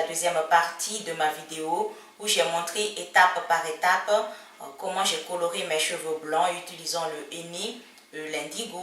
la deuxième partie de ma vidéo où j'ai montré étape par étape comment j'ai coloré mes cheveux blancs utilisant le henné, l'indigo.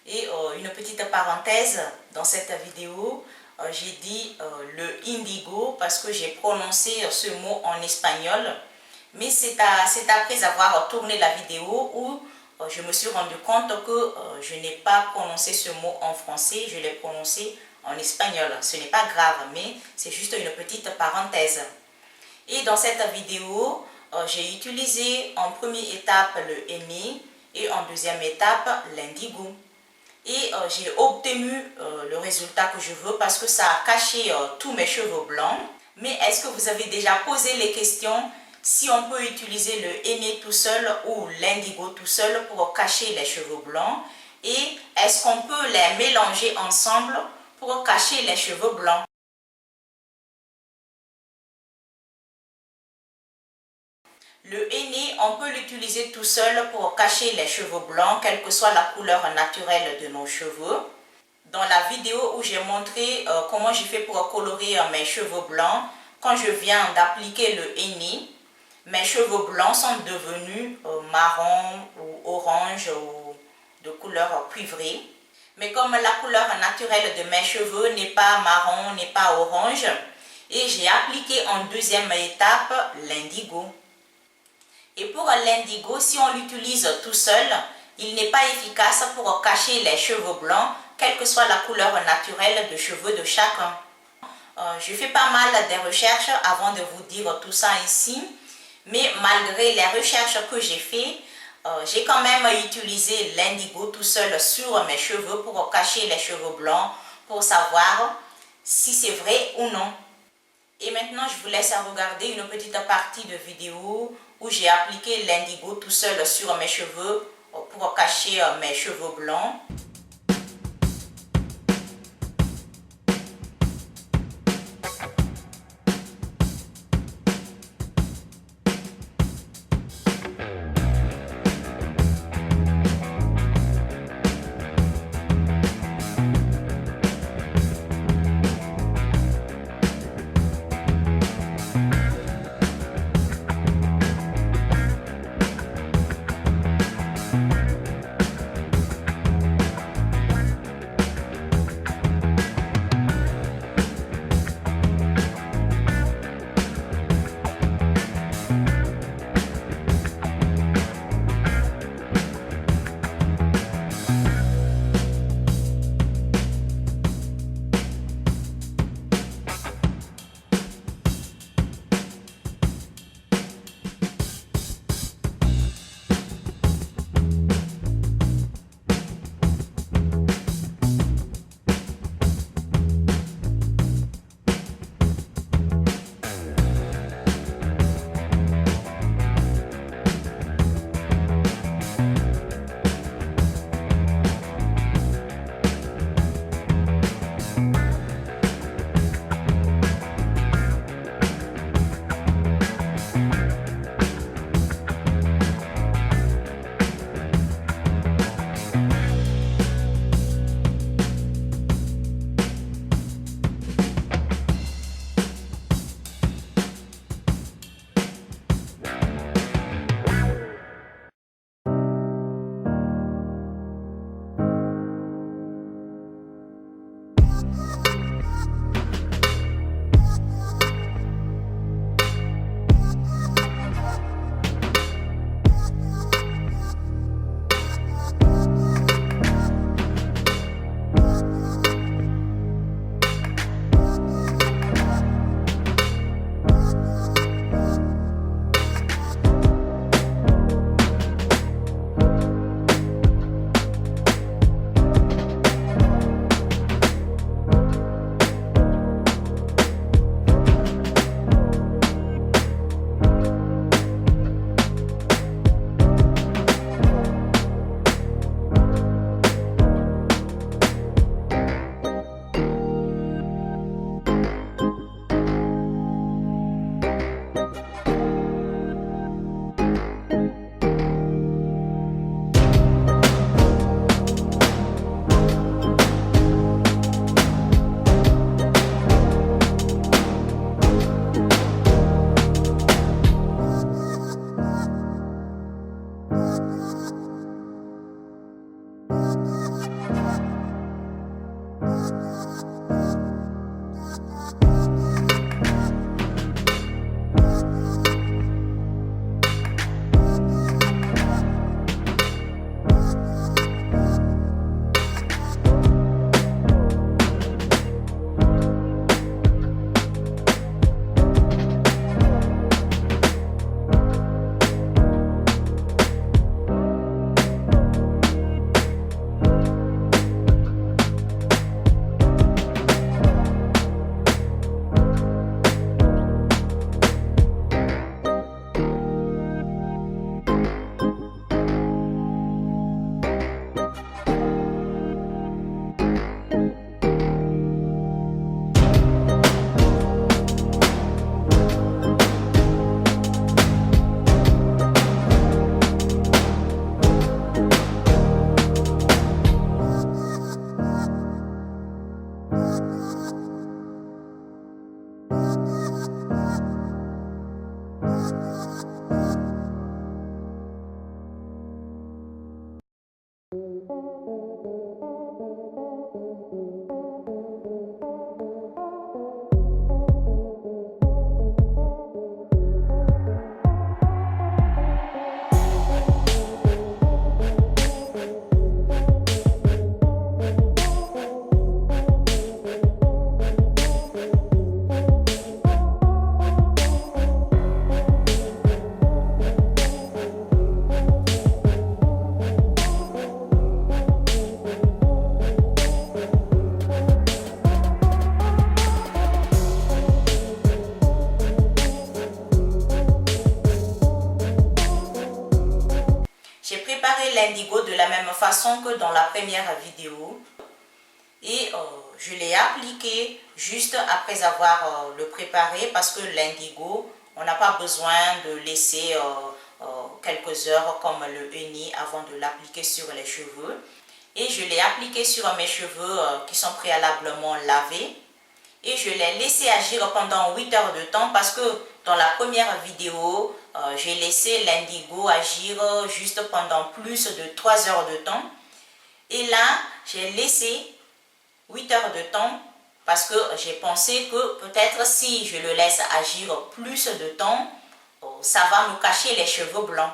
Et une petite parenthèse dans cette vidéo, j'ai dit le indigo parce que j'ai prononcé ce mot en espagnol. Mais c'est après avoir tourné la vidéo où je me suis rendu compte que je n'ai pas prononcé ce mot en français, je l'ai prononcé en espagnol. Ce n'est pas grave, mais c'est juste une petite parenthèse. Et dans cette vidéo, j'ai utilisé en première étape le henné et en deuxième étape l'indigo. Et j'ai obtenu le résultat que je veux parce que ça a caché tous mes cheveux blancs. Mais est-ce que vous avez déjà posé les questions si on peut utiliser le henné tout seul ou l'indigo tout seul pour cacher les cheveux blancs? Et est-ce qu'on peut les mélanger ensemble pour cacher les cheveux blancs? Le henné, on peut l'utiliser tout seul pour cacher les cheveux blancs, quelle que soit la couleur naturelle de nos cheveux. Dans la vidéo où j'ai montré comment j'ai fait pour colorer mes cheveux blancs, quand je viens d'appliquer le henné, mes cheveux blancs sont devenus marron ou orange ou de couleur cuivrée. Mais comme la couleur naturelle de mes cheveux n'est pas marron, n'est pas orange, et j'ai appliqué en deuxième étape l'indigo. Et pour l'indigo, si on l'utilise tout seul, il n'est pas efficace pour cacher les cheveux blancs, quelle que soit la couleur naturelle de cheveux de chacun. Je fais pas mal de recherches avant de vous dire tout ça ici, mais malgré les recherches que j'ai faites, j'ai quand même utilisé l'indigo tout seul sur mes cheveux pour cacher les cheveux blancs, pour savoir si c'est vrai ou non. Et maintenant, je vous laisse regarder une petite partie de vidéo où j'ai appliqué l'indigo tout seul sur mes cheveux pour cacher mes cheveux blancs. l'indigo de la même façon que dans la première vidéo. Et je l'ai appliqué juste après avoir le préparé parce que l'indigo, on n'a pas besoin de laisser quelques heures comme le henné avant de l'appliquer sur les cheveux. Et je l'ai appliqué sur mes cheveux qui sont préalablement lavés. Et je l'ai laissé agir pendant 8 heures de temps parce que dans la première vidéo, j'ai laissé l'indigo agir juste pendant plus de 3 heures de temps. Et là, j'ai laissé 8 heures de temps parce que j'ai pensé que peut-être si je le laisse agir plus de temps, ça va me cacher les cheveux blancs.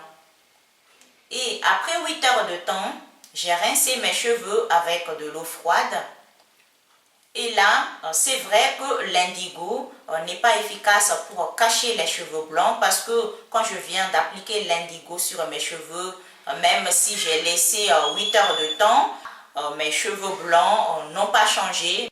Et après 8 heures de temps, j'ai rincé mes cheveux avec de l'eau froide. Et là, c'est vrai que l'indigo n'est pas efficace pour cacher les cheveux blancs parce que quand je viens d'appliquer l'indigo sur mes cheveux, même si j'ai laissé 8 heures de temps, mes cheveux blancs n'ont pas changé.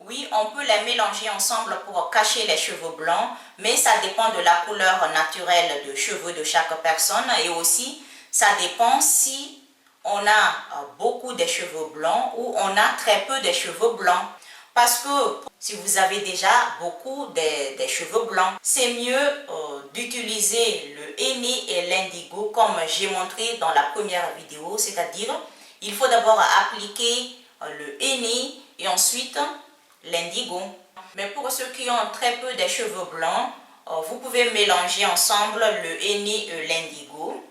Oui, on peut les mélanger ensemble pour cacher les cheveux blancs, mais ça dépend de la couleur naturelle de cheveux de chaque personne et aussi ça dépend si on a beaucoup de cheveux blancs ou on a très peu de cheveux blancs. Parce que si vous avez déjà beaucoup de cheveux blancs, c'est mieux d'utiliser le henné et l'indigo comme j'ai montré dans la première vidéo, c'est-à-dire il faut d'abord appliquer le henné et ensuite l'indigo. Mais pour ceux qui ont très peu de cheveux blancs, vous pouvez mélanger ensemble le henné et l'indigo.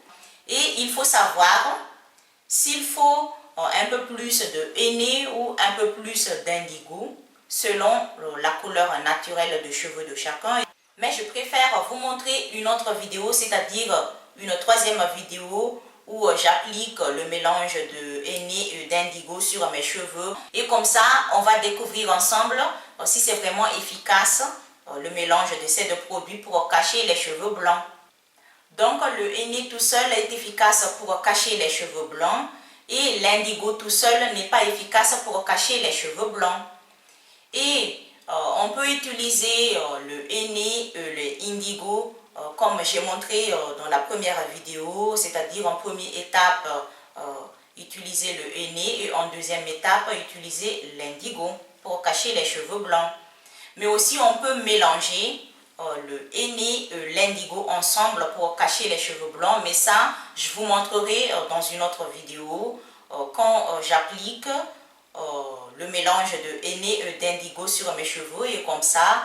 Et il faut savoir s'il faut un peu plus de henné ou un peu plus d'indigo selon la couleur naturelle de cheveux de chacun. Mais je préfère vous montrer une autre vidéo, c'est-à-dire une troisième vidéo où j'applique le mélange de henné et d'indigo sur mes cheveux. Et comme ça, on va découvrir ensemble si c'est vraiment efficace le mélange de ces deux produits pour cacher les cheveux blancs. Donc le henné tout seul est efficace pour cacher les cheveux blancs et l'indigo tout seul n'est pas efficace pour cacher les cheveux blancs. Et on peut utiliser le henné et l'indigo comme j'ai montré dans la première vidéo, c'est-à-dire en première étape utiliser le henné et en deuxième étape utiliser l'indigo pour cacher les cheveux blancs. Mais aussi on peut mélanger le henné et l'indigo ensemble pour cacher les cheveux blancs, mais ça je vous montrerai dans une autre vidéo quand j'applique le mélange de henné et d'indigo sur mes cheveux et comme ça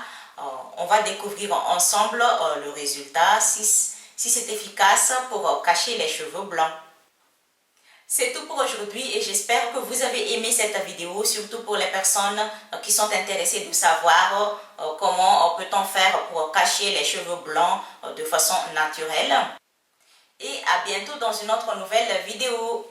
on va découvrir ensemble le résultat si c'est efficace pour cacher les cheveux blancs. C'est tout pour aujourd'hui et j'espère que vous avez aimé cette vidéo, surtout pour les personnes qui sont intéressées de savoir comment peut-on faire pour cacher les cheveux blancs de façon naturelle. Et à bientôt dans une autre nouvelle vidéo.